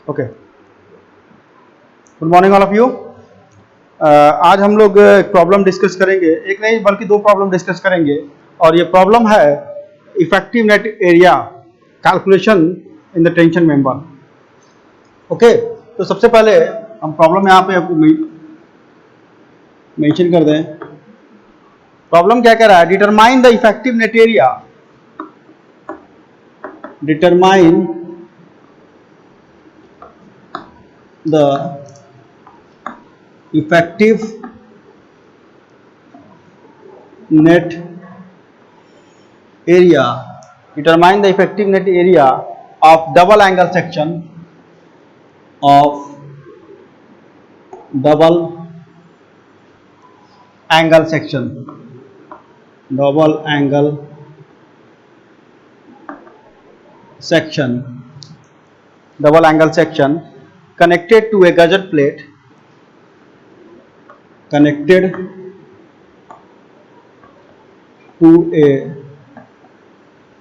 Okay, good morning all of you. आज हम लोग प्रॉब्लम डिस्कस करेंगे, एक नहीं बल्कि दो प्रॉब्लम डिस्कस करेंगे, और ये प्रॉब्लम है effective net area calculation in the tension member. Okay, तो सबसे पहले हम प्रॉब्लम यहाँ पे आपको मेंशन कर दें। प्रॉब्लम क्या कह रहा है? Determine the effective net area, determine the effective net area, determine the effective net area of double angle section of double angle section, double angle section, double angle section connected to a gusset plate, connected to a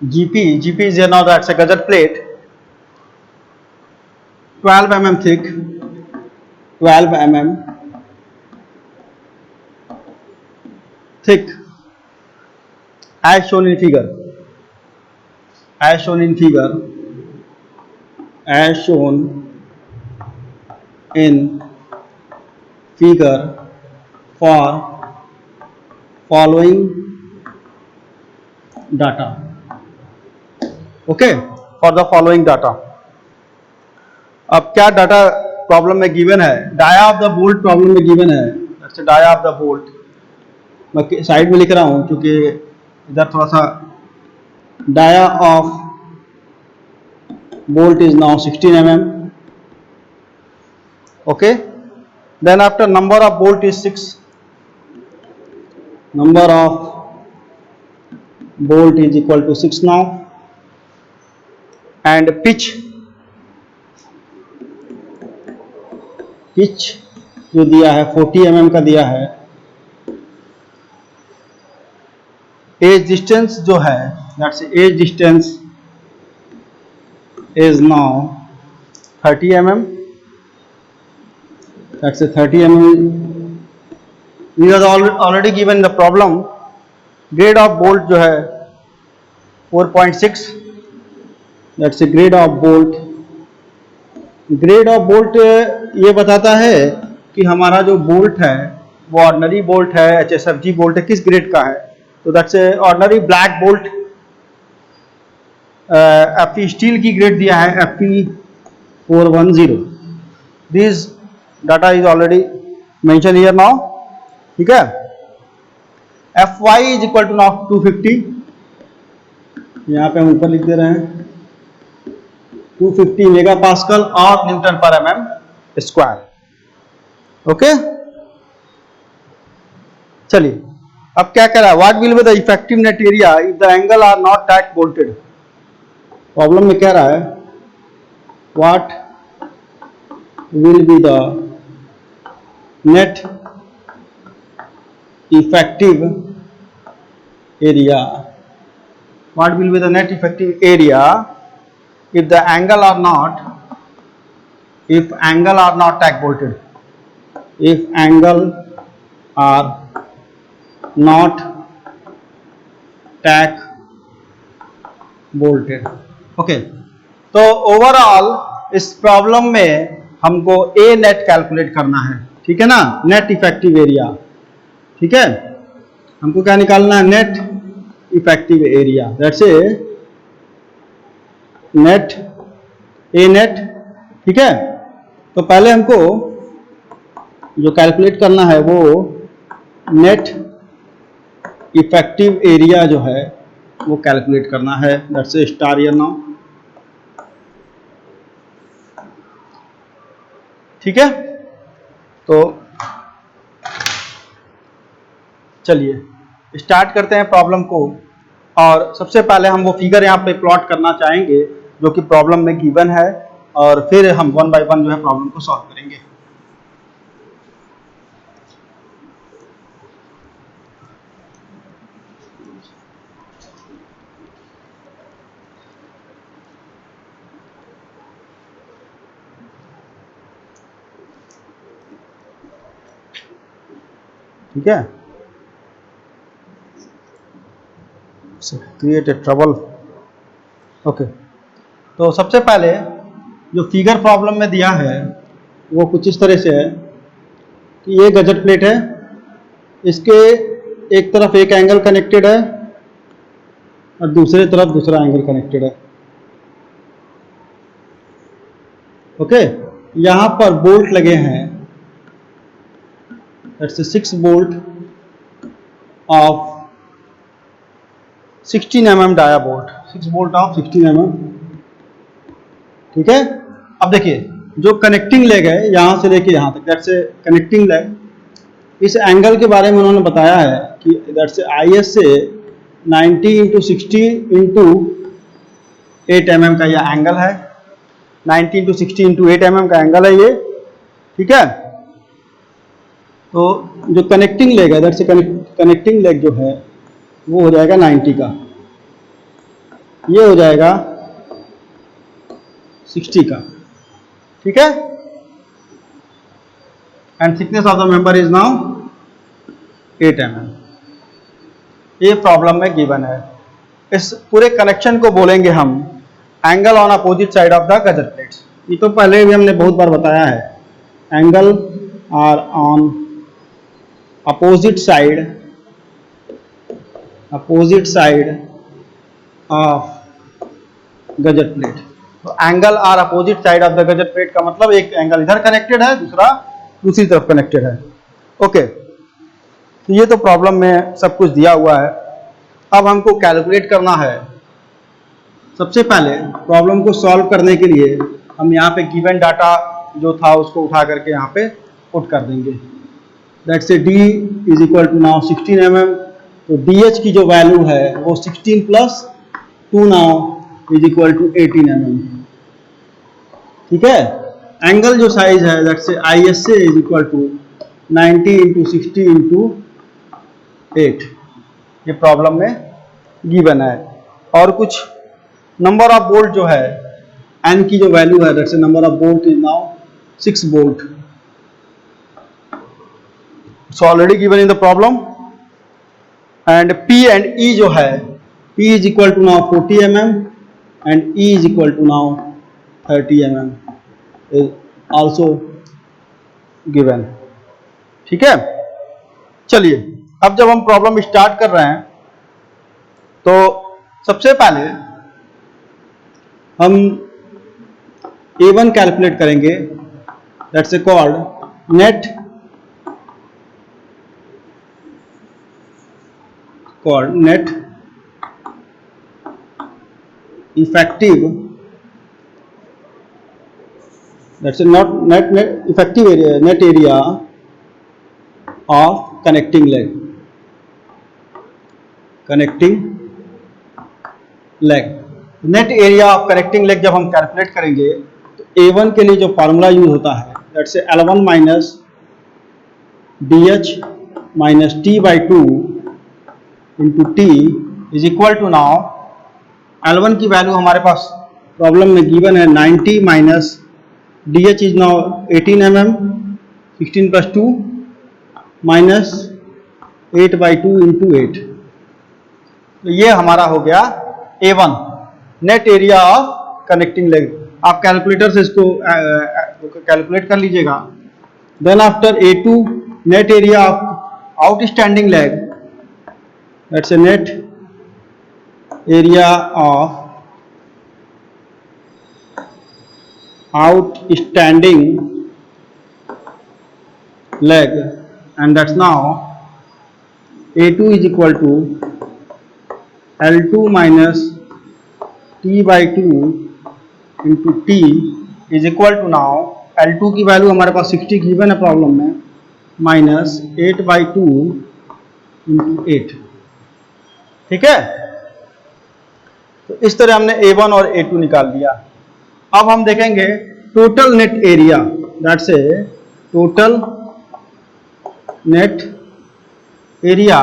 GP is now that's a gusset plate 12 mm thick, 12 mm thick as shown in figure, as shown in figure, as shown in figure for following data. Okay, for the following data. अब क्या data problem में given है? Dia of the bolt problem में given है। अच्छा, dia of the bolt मैं side में लिख रहा हूं क्योंकि इधर थोड़ा सा dia of bolt is now 16 mm. Okay, then after number of bolt is 6, number of bolt is equal to 6 now, and pitch जो दिया है 40 mm का दिया है। एज डिस्टेंस जो है that's as distance is now 30 mm, that's a 30 mm. We are already given the problem, grade of bolt जो है 4.6, that's a grade of bolt. Grade of bolt ये बताता है कि हमारा जो बोल्ट है वो ऑर्डिनरी बोल्ट है, HSFG बोल्ट है, किस ग्रेड का है। तो that's a ordinary black bolt. FE steel की ग्रेड दिया है FE410। This data is already mention here now. ठीक है, FY is equal to now 250, यहाँ पे हम ऊपर लिख दे रहे हैं 250 मेगा पास्कल और न्यूटन पर mm स्क्वायर। ओके, चलिए अब क्या कह रहा है? What will be the effective net area if the angle are not tack bolted. Problem में कह रहा है what will be the net effective area, what will be the net effective area if the angle are not, if angle are not tack bolted, if angle are not tack bolted. Okay, तो overall इस problem में हमको ए net calculate करना है। ठीक है ना, net effective area. ठीक है, हमको क्या निकालना है? Net effective area, that's a net, A net. ठीक है, तो पहले हमको जो कैलकुलेट करना है वो नेट इफेक्टिव एरिया जो है वो कैलकुलेट करना है। That's a star year now. ठीक है, तो चलिए स्टार्ट करते हैं प्रॉब्लम को। और सबसे पहले हम वो फिगर यहाँ पे प्लॉट करना चाहेंगे जो कि प्रॉब्लम में गिवन है, और फिर हम वन बाय वन जो है प्रॉब्लम को सॉल्व करेंगे। ठीक है, क्रिएट ए ट्रबल। ओके, तो सबसे पहले जो फिगर प्रॉब्लम में दिया है वो कुछ इस तरह से है कि ये गजट प्लेट है, इसके एक तरफ एक एंगल कनेक्टेड है और दूसरे तरफ दूसरा एंगल कनेक्टेड है। ओके, यहां पर बोल्ट लगे हैं, that's 6 bolt of 16 mm dia bolt, 6 bolt of 16 mm। ठीक है, अब देखिए जो कनेक्टिंग लेग है यहां से लेके यहां तक, दैट्स कनेक्टिंग लेग। इस एंगल के बारे में उन्होंने बताया है कि दैट्स IS से 90 × 60 × 8 mm का यह एंगल है, 90 × 60 × 8 mm का एंगल है ये। ठीक है, तो जो कनेक्टिंग लेग है, दैट्स कनेक्टिंग लेग जो है वो हो जाएगा 90 का, ये हो जाएगा 60 का। ठीक है, and thickness of the member is now 8 mm। ये प्रॉब्लम में गिवन है। इस पूरे कनेक्शन को बोलेंगे हम angle on opposite side of the gusset plates. ये तो पहले भी हमने बहुत बार बताया है, angle are on opposite side of gusset plate. तो angle are opposite side of the gusset plate का मतलब एक एंगल इधर कनेक्टेड है, दूसरा दूसरी तरफ कनेक्टेड है। ओके, तो ये तो प्रॉब्लम में सब कुछ दिया हुआ है। अब हमको कैलकुलेट करना है। सबसे पहले प्रॉब्लम को सॉल्व करने के लिए हम यहाँ पे गिवन डाटा जो था उसको उठा करके यहाँ पे पुट कर देंगे। दैट्स से D is equal to now 16 mm, तो DH की जो वैल्यू है वो 16 + 2 now is equal to 18 mm। ठीक है, एंगल जो साइज है दैट्स से ISA इज इक्वल टू 90 × 60 × 8, ये प्रॉब्लम में गिवन है। और कुछ नंबर ऑफ बोल्ट जो है, N की जो वैल्यू है that's number of bolt is now 6 bolt, so already given in the problem. And P and E जो है, P is equal to now 40 mm and E is equal to now 30 mm is also given. ठीक है, चलिए अब जब हम problem start कर रहे हैं तो सबसे पहले हम A1 कैलकुलेट करेंगे, that's called net effective, that's not net effective area, net area of connecting leg। Net area of connecting leg जब हम कैलकुलेट करेंगे तो A1 के लिए जो फॉर्मूला यूज होता है that's L1 minus DH minus T/2 into T is equal to now L1 की वैल्यू हमारे पास प्रॉब्लम में गिवन है 90 minus DH is now 18 mm, 16 + 2 minus 8/2 into 8, तो ये हमारा हो गया A1 net area of connecting leg. आप कैलकुलेटर से इसको कैलकुलेट कर लीजिएगा। Then after A2 net area of outstanding leg, that's a net area of outstanding leg, and that's now A2 is equal to L2 minus T/2 into T is equal to now L2 की value हमारे पास 60 given है problem में, minus 8/2 into 8। ठीक है, तो इस तरह हमने A1 और A2 निकाल दिया। अब हम देखेंगे total net area, that's a total net area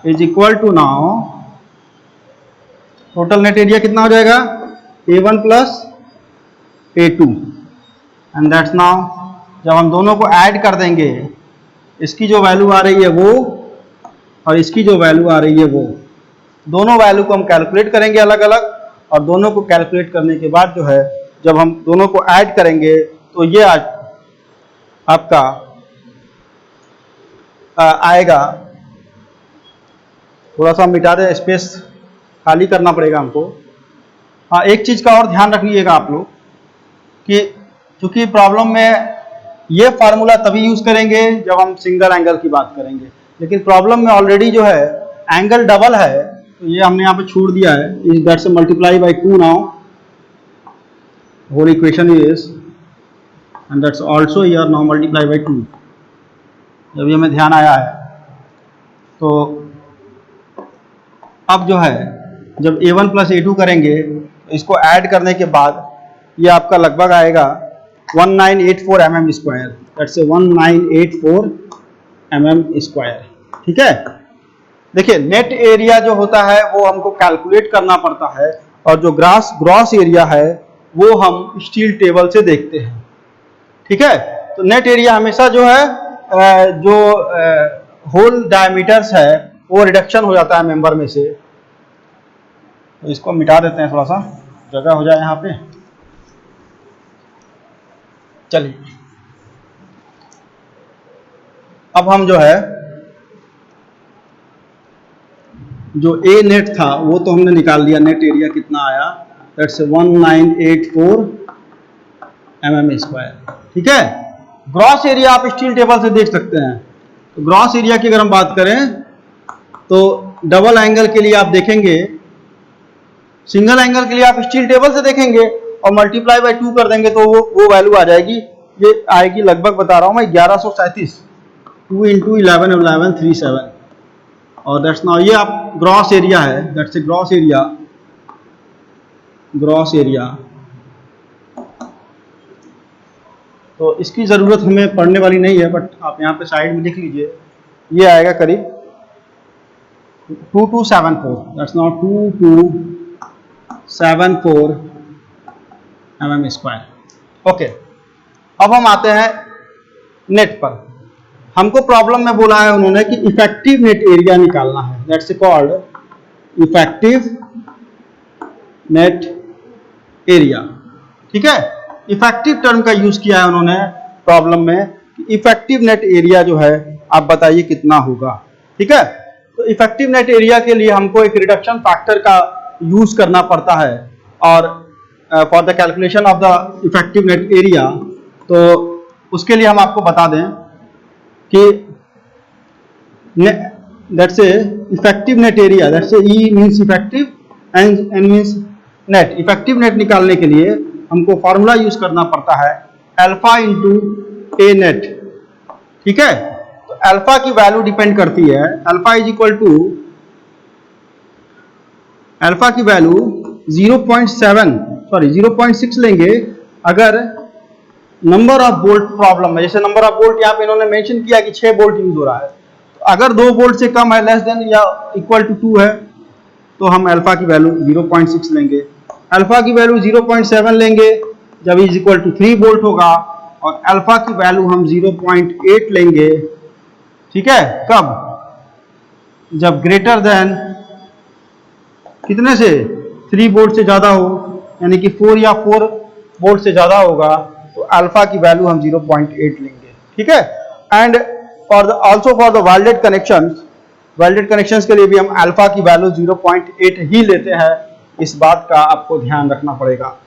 is equal to now, total net area कितना हो जाएगा A1 + A2, and that's now जब हम दोनों को ऐड कर देंगे इसकी जो वैल्यू आ रही है वो और इसकी जो वैल्यू आ रही है वो, दोनों वैल्यू को हम कैलकुलेट करेंगे अलग अलग, और दोनों को कैलकुलेट करने के बाद जो है जब हम दोनों को ऐड करेंगे तो ये आपका आएगा, थोड़ा सा मिटा दे, स्पेस खाली करना पड़ेगा हमको। हाँ, एक चीज का और ध्यान रखिएगा आप लोग कि चूंकि प्रॉब्लम में ये फार्मूला तभी यूज करेंगे जब हम सिंगल एंगल की बात करेंगे, लेकिन प्रॉब्लम में ऑलरेडी जो है एंगल डबल है, तो ये हमने यहाँ पे छोड़ दिया है, इज दैट से multiply by 2 now, whole equation is and that's also here now multiply by 2। जब ये हमें ध्यान आया है तो अब जो है जब a1 प्लस a2 करेंगे, इसको ऐड करने के बाद ये आपका लगभग आएगा 1984 mm square, that's 1984 mm square. ठीक है, देखिए नेट एरिया जो होता है वो हमको कैलकुलेट करना पड़ता है, और जो ग्रॉस एरिया है वो हम स्टील टेबल से देखते हैं। ठीक है, तो नेट एरिया हमेशा जो है जो होल डायमीटर्स है वो रिडक्शन हो जाता है मेंबर में से, तो इसको मिटा देते हैं, थोड़ा सा जगह हो जाए यहाँ पे। चलिए अब हम जो है जो ए नेट था वो तो हमने निकाल लिया, नेट एरिया कितना आया, दैट्स 1984 mm स्क्वायर। ठीक है, ग्रॉस एरिया आप स्टील टेबल से देख सकते हैं। तो ग्रॉस एरिया की अगर हम बात करें तो डबल एंगल के लिए आप देखेंगे, सिंगल एंगल के लिए आप स्टील टेबल से देखेंगे और मल्टीप्लाई बाय 2 कर देंगे तो वो वैल्यू आ जाएगी, ये आएगी लगभग बता रहा हूं मैं 1137, 2 इंटू 11 1137, और दैट्स नाउ ये आप ग्रॉस एरिया है, दैट्स ए ग्रॉस एरिया। तो इसकी ज़रूरत हमें पढ़ने वाली नहीं है, बट आप यहाँ पे साइड में लिख लीजिए, ये आएगा करीब 2274, that's now 2274 mm square. Okay, अब हम आते हैं नेट पर। हमको प्रॉब्लम में बोला है उन्होंने कि इफेक्टिव नेट एरिया निकालना है, that's called effective net area. ठीक है, इफेक्टिव टर्म का यूज किया है उन्होंने प्रॉब्लम में कि इफेक्टिव नेट एरिया जो है आप बताइए कितना होगा। ठीक है, तो इफेक्टिव नेट एरिया के लिए हमको एक रिडक्शन फैक्टर का यूज करना पड़ता है, और for the calculation of the effective net area, तो उसके लिए हम आपको बता दें कि that's a effective net area, that's a E means effective and N means net. Effective net निकालने के लिए हमको फॉर्मूला यूज करना पड़ता है अल्फा इंटू ए नेट। ठीक है, तो अल्फा की वैल्यू डिपेंड करती है, alpha is equal to, alpha की वैल्यू 0.6 लेंगे अगर नंबर ऑफ बोल्ट प्रॉब्लम है। जैसे नंबर ऑफ बोल्ट यहाँ पे इन्होंने मेंशन किया कि 6 बोल्ट यूज हो रहा है, तो अगर 2 बोल्ट से कम है, लेस देन या इक्वल टू 2 है, तो हम अल्फा की वैल्यू 0.6 लेंगे। अल्फा की वैल्यू 0.7 लेंगे जब इज इक्वल टू 3 बोल्ट होगा, और अल्फा की वैल्यू हम 0.8 लेंगे। ठीक है, कब? जब ग्रेटर देन कितने से 3 बोल्ट से ज्यादा हो, यानी कि 4 या 4 बोल्ट से ज्यादा होगा, तो अल्फा की वैल्यू हम 0.8 लेंगे। ठीक है, and for the also for the welded connections के लिए भी हम अल्फा की वैल्यू 0.8 ही लेते हैं, इस बात का आपको ध्यान रखना पड़ेगा।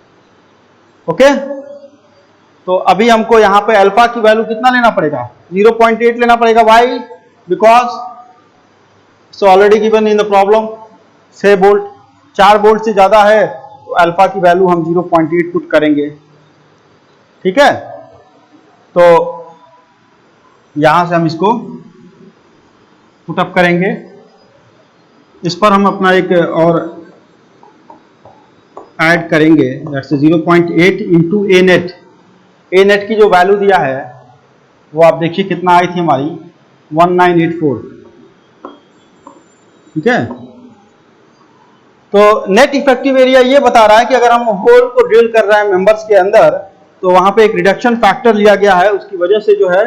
ओके, तो अभी हमको यहाँ पे अल्फा की वैल्यू कितना लेना पड़ेगा, 0.8 लेना पड़ेगा। Why? Because so already given in the problem 6 bolt, 4 bolt से ज्यादा है तो अल्फा की वैल्यू हम 0.8 पुट करेंगे। ठीक है, तो यहां से हम इसको पुटअप करेंगे, इस पर हम अपना एक और ऐड करेंगे, that's 0.8 into A net. A net की जो वैल्यू दिया है वो आप देखिए कितना आई थी हमारी, 1984। ठीक है, तो नेट इफेक्टिव एरिया ये बता रहा है कि अगर हम होल को ड्रिल कर रहे हैं मेंबर्स के अंदर, तो वहां पे एक रिडक्शन फैक्टर लिया गया है, उसकी वजह से जो है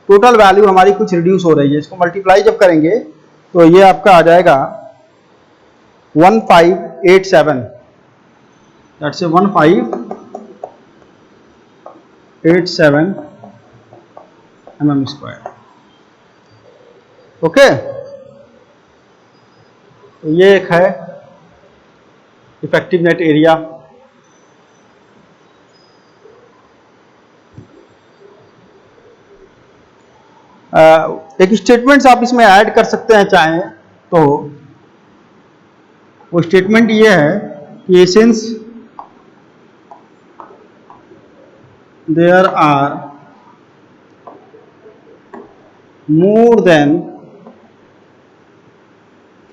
टोटल वैल्यू हमारी कुछ रिड्यूस हो रही है। इसको मल्टीप्लाई जब करेंगे तो ये आपका आ जाएगा 1587, दैट्स 1587 mm स्क्वायर। ओके, तो ये एक है इफेक्टिव नेट एरिया। एक स्टेटमेंट्स आप इसमें ऐड कर सकते हैं चाहें तो। वो स्टेटमेंट ये है कि since there are more than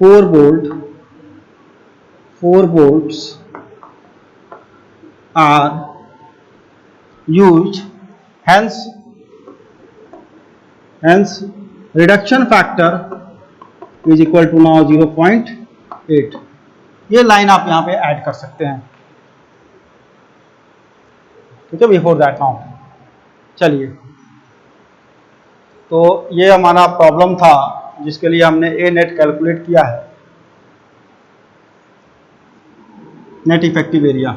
4 bolts are used, hence reduction factor is equal to now 0.8। ये लाइन आप यहां पे ऐड कर सकते हैं, ठीक है, बिफोर दैट नाउ। चलिए, तो ये हमारा प्रॉब्लम था जिसके लिए हमने ए नेट कैलकुलेट किया है, नेट इफेक्टिव एरिया।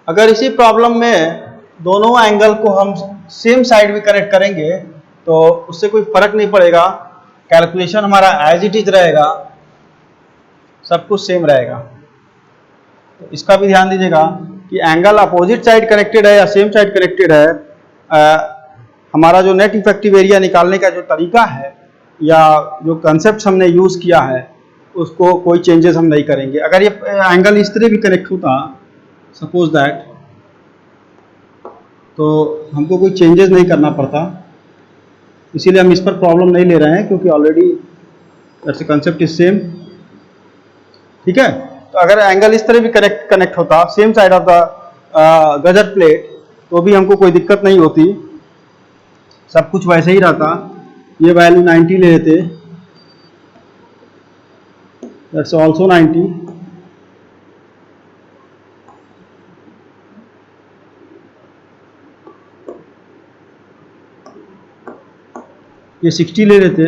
अगर इसी प्रॉब्लम में दोनों एंगल को हम सेम साइड भी कनेक्ट करेंगे तो उससे कोई फर्क नहीं पड़ेगा, कैलकुलेशन हमारा एज इट इज रहेगा, सब कुछ सेम रहेगा। तो इसका भी ध्यान दीजिएगा कि एंगल अपोजिट साइड कनेक्टेड है या सेम साइड कनेक्टेड है, हमारा जो नेट इफेक्टिव एरिया निकालने का जो तरीका है या जो कंसेप्ट हमने यूज किया है उसको कोई चेंजेस हम नहीं करेंगे। अगर ये एंगल इस तरह भी कनेक्ट होता सपोज दैट, तो हमको कोई चेंजेस नहीं करना पड़ता, इसीलिए हम इस पर प्रॉब्लम नहीं ले रहे हैं क्योंकि already that's concept is same. ठीक है, तो अगर एंगल इस तरह भी कनेक्ट होता same side of the gusset plate तो भी हमको कोई दिक्कत नहीं होती, सब कुछ वैसे ही रहता। ये वैल्यू 90 ले लेते, दैट्स आल्सो 90, ये 60 ले लेते,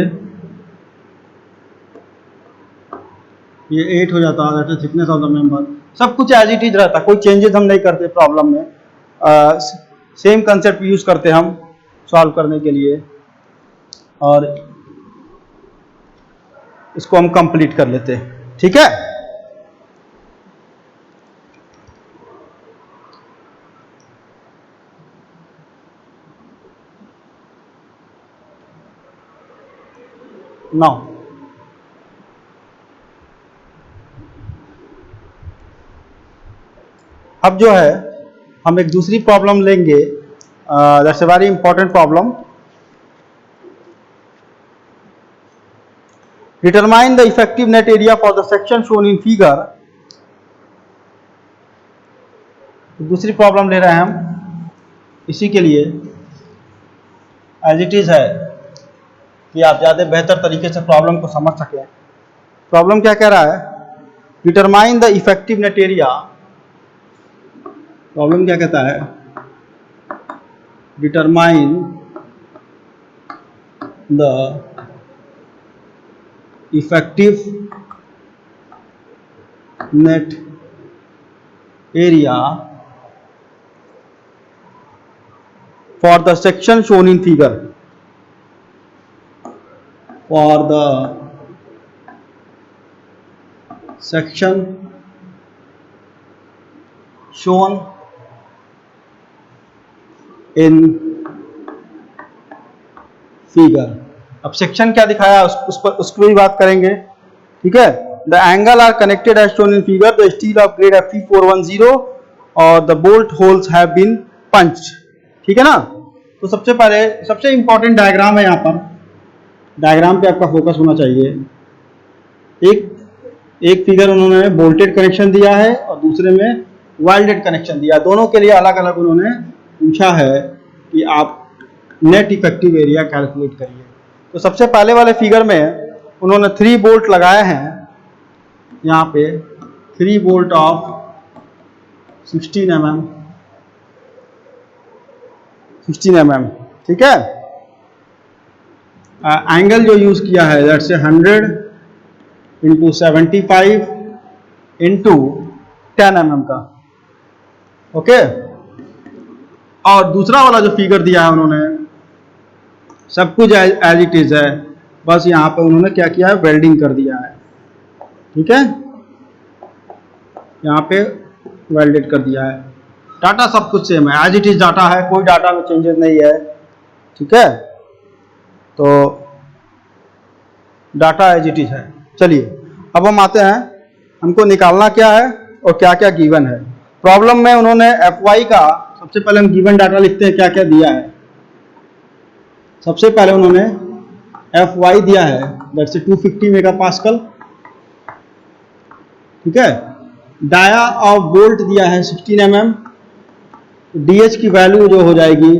ये 8 हो जाता, that is thickness of the member. सब कुछ एज इट इज रहता, कोई चेंजेस हम नहीं करते प्रॉब्लम में, सेम कंसेप्ट यूज करते हम सॉल्व करने के लिए और इसको हम कंप्लीट कर लेते। ठीक है, नाउ अब जो है हम एक दूसरी प्रॉब्लम लेंगे, that's a very important problem. Determine the effective net area for the section shown in figure. दूसरी प्रॉब्लम ले रहे हैं हम, इसी के लिए एज इट इज है कि आप ज़्यादा बेहतर तरीके से प्रॉब्लम को समझ सकें। प्रॉब्लम क्या कह रहा है, determine the effective net area. Problem क्या कहता है, determine the effective net area for the section shown in figure, for the section shown in figure। अब सेक्शन क्या दिखाया उस पर उसकी भी बात करेंगे। ठीक है, the angle are connected as shown in figure, the steel of grade Fe410 और the bolt holes have been punched. ठीक है ना, तो सबसे पहले सबसे इंपॉर्टेंट डायग्राम है, यहाँ पर डायग्राम पे आपका फोकस होना चाहिए। एक फिगर उन्होंने बोल्टेड कनेक्शन दिया है और दूसरे में वेल्डेड कनेक्शन दिया, दोनों के लिए अलग अलग उन्होंने पूछा है कि आप नेट इफेक्टिव एरिया कैलकुलेट करिए। तो सबसे पहले वाले फिगर में उन्होंने 3 बोल्ट लगाए हैं यहाँ पे 3 वोल्ट ऑफ 16 mm, ठीक है। एंगल जो यूज किया है दैट्स 100 इंटू 75 इंटू 10 mm का, ओके। और दूसरा वाला जो फिगर दिया है उन्होंने, सब कुछ एज इट इज है, बस यहाँ पे उन्होंने क्या किया है, वेल्डिंग कर दिया है, ठीक है। यहाँ पे वेल्डेड कर दिया है। डाटा सब कुछ सेम है, एज इट इज डाटा है, कोई डाटा में चेंजेस नहीं है, ठीक है। तो डाटा एज इट इज है। चलिए अब हम आते हैं, हमको निकालना क्या है और क्या क्या गिवन है। प्रॉब्लम में उन्होंने Fy का, सबसे पहले हम गिवन डाटा लिखते हैं क्या क्या दिया है। सबसे पहले उन्होंने Fy दिया है दैट्स 250 मेगापास्कल, ठीक है। डाया ऑफ बोल्ट दिया है 16 mm, DH की वैल्यू जो हो जाएगी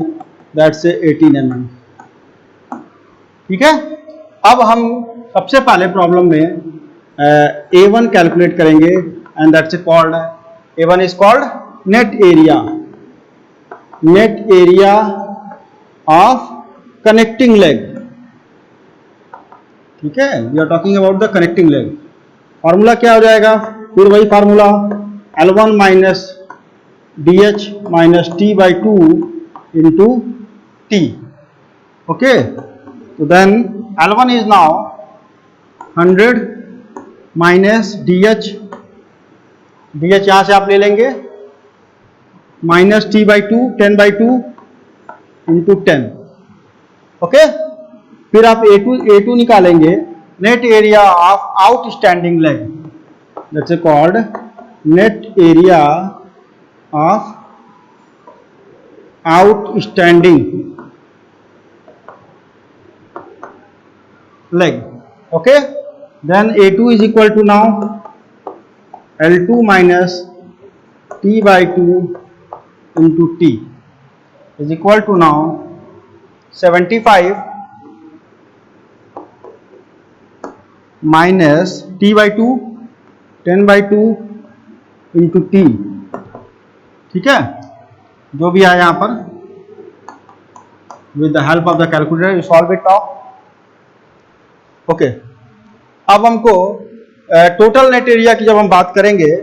दैट्स 18 mm, ठीक है। अब हम सबसे पहले प्रॉब्लम में A1 कैलकुलेट करेंगे and that's called, A1 is called net area of connecting leg, ठीक है। We are talking about the connecting leg. Formula क्या हो जाएगा, फिर वही formula L1 minus DH minus T/2 into T, okay. तो then L1 is now 100 minus DH यहाँ से आप ले लेंगे, माइनस T/2 10/2 इंटू 10, ओके। फिर आप A2 निकालेंगे, net area of outstanding leg, that's called net area of outstanding leg, okay. Then A2 is equal to now L2 minus T/2 into T is equal to now 75 minus T/2 10/2 into T, ठीक है। जो भी है यहाँ पर with the help of the calculator you solve it now, okay. अब हमको total net area की जब हम बात करेंगे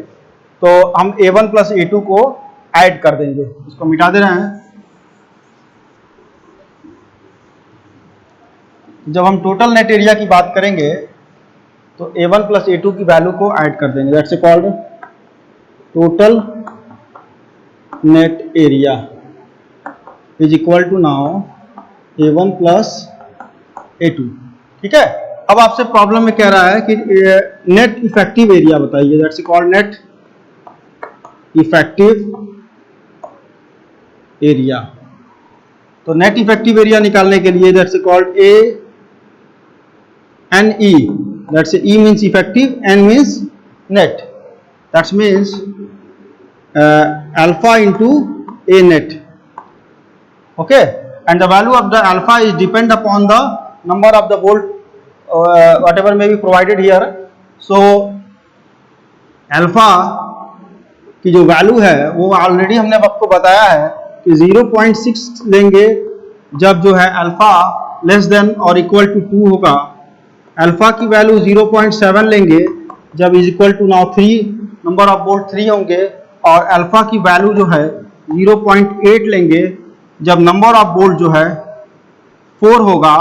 तो हम A1 प्लस A2 को ऐड कर देंगे, इसको मिटा दे रहे हैं। जब हम टोटल नेट एरिया की बात करेंगे तो A1 प्लस A2 की वैल्यू को ऐड कर देंगे, that's called total net area is equal to now A1 plus A2, ठीक है। अब आपसे प्रॉब्लम में कह रहा है कि नेट इफेक्टिव एरिया बताइए, that's called net effective area. तो नेट इफेक्टिव एरिया निकालने के लिए that's called ANE, that's E means effective, N means net, that's means alpha into A net, okay, and the value of the alpha is depend upon the number of the bolt whatever may be provided here. So alpha की जो value है वो already हमने आपको बताया है कि 0.6 लेंगे जब जो है अल्फा लेस देन और इक्वल टू 2 होगा, अल्फा की वैल्यू 0.7 लेंगे जब is equal to now 3 number of bolt 3 होंगे, और अल्फा की वैल्यू जो है 0.8 लेंगे जब नंबर ऑफ बोल्ट जो है 4 होगा,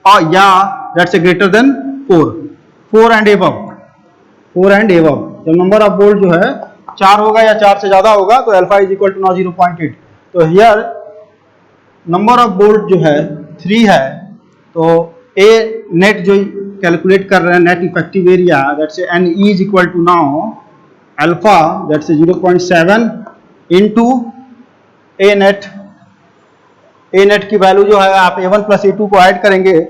और या that's greater than 4 and above, जब नंबर ऑफ बोल्ट जो है 4 होगा या 4 से ज्यादा होगा तो alpha is equal to now 0.8। तो हियर नंबर ऑफ बोल्ट जो है 3 है, तो ए नेट जो कैलकुलेट कर रहे हैं net effective area, that's N E is equal to now alpha that's 0.7 into A net की वैल्यू जो है आप A1 प्लस A2 को ऐड करेंगे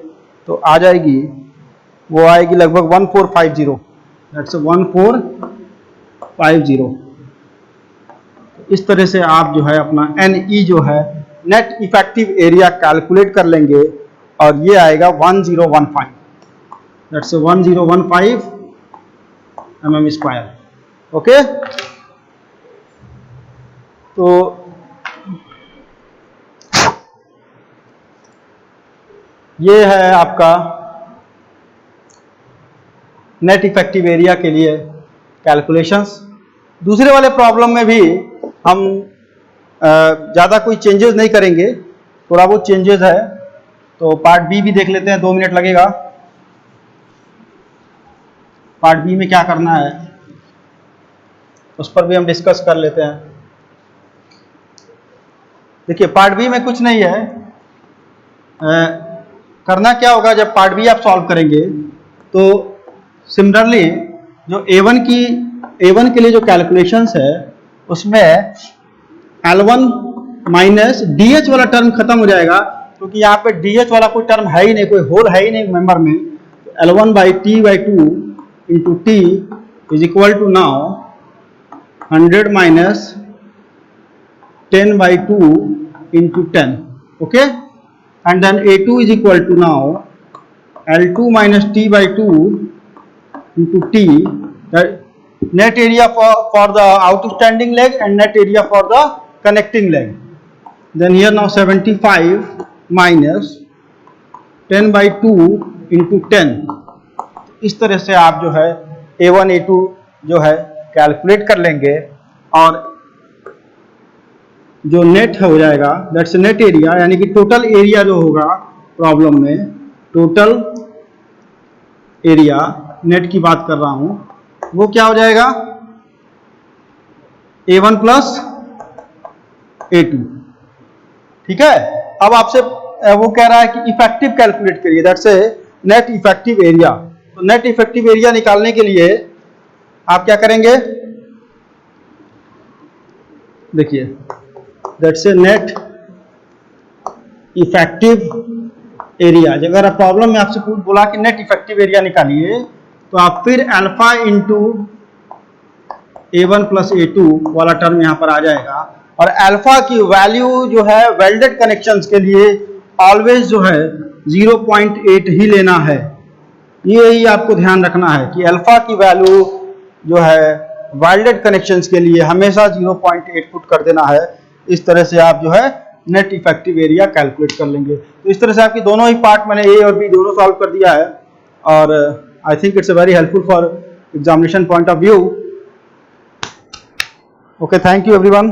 तो आ जाएगी, वो आएगी लगभग 1450, दैट्स 1450। इस तरह से आप जो है अपना NE जो है नेट इफेक्टिव एरिया कैलकुलेट कर लेंगे और ये आएगा 1015, दैट्स 1015 mm²। ओके, तो ये है आपका नेट इफेक्टिव एरिया के लिए कैलकुलेशंस। दूसरे वाले प्रॉब्लम में भी हम ज़्यादा कोई चेंजेस नहीं करेंगे, थोड़ा बहुत चेंजेस है। तो पार्ट बी भी देख लेते हैं, 2 मिनट लगेगा। पार्ट बी में क्या करना है उस पर भी हम डिस्कस कर लेते हैं। देखिए पार्ट बी में कुछ नहीं है, करना क्या होगा जब पार्ट बी आप सॉल्व करेंगे तो सिमिलरली जो A1 के लिए जो कैलकुलेशंस है उसमें L1 माइनस DH वाला टर्म खत्म हो जाएगा, क्योंकि यहाँ पे DH वाला कोई टर्म है ही नहीं, कोई होल है ही नहीं मेंबर में। L1/T/2 into T is equal to now 100 minus 10/2 into 10, okay, and then A2 is equal to now L2 minus T/2 into T, that net area for the outstanding leg and net area for the connecting leg. Then here now 75 minus 10/2 into 10, इस तरह से आप जो है A1 A2 जो है calculate कर लेंगे और जो नेट हो जाएगा दैट्स नेट एरिया, यानी कि टोटल एरिया जो होगा प्रॉब्लम में, टोटल एरिया नेट की बात कर रहा हूं, वो क्या हो जाएगा A1 प्लस A2। ठीक है, अब आपसे वो कह रहा है कि इफेक्टिव कैलकुलेट करिए, दैट्स नेट इफेक्टिव एरिया। तो नेट इफेक्टिव एरिया निकालने के लिए आप क्या करेंगे, देखिए that's a net effective area. अगर आप प्रॉब्लम में आपसे बोला कि नेट इफेक्टिव एरिया निकालिए, तो आप फिर alpha into A1 plus A2 वाला टर्म यहां पर आ जाएगा, और अल्फा की वैल्यू जो है वेल्डेड कनेक्शंस के लिए ऑलवेज जो है 0.8 ही लेना है। ये ही आपको ध्यान रखना है कि अल्फा की वैल्यू जो है वेल्डेड कनेक्शंस के लिए हमेशा 0.8 पुट कर देना है। इस तरह से आप जो है नेट इफेक्टिव एरिया कैलकुलेट कर लेंगे। तो इस तरह से आपकी दोनों ही पार्ट मैंने ए और बी दोनों सॉल्व कर दिया है, और I think it's very helpful for examination point of view. Okay, thank you everyone.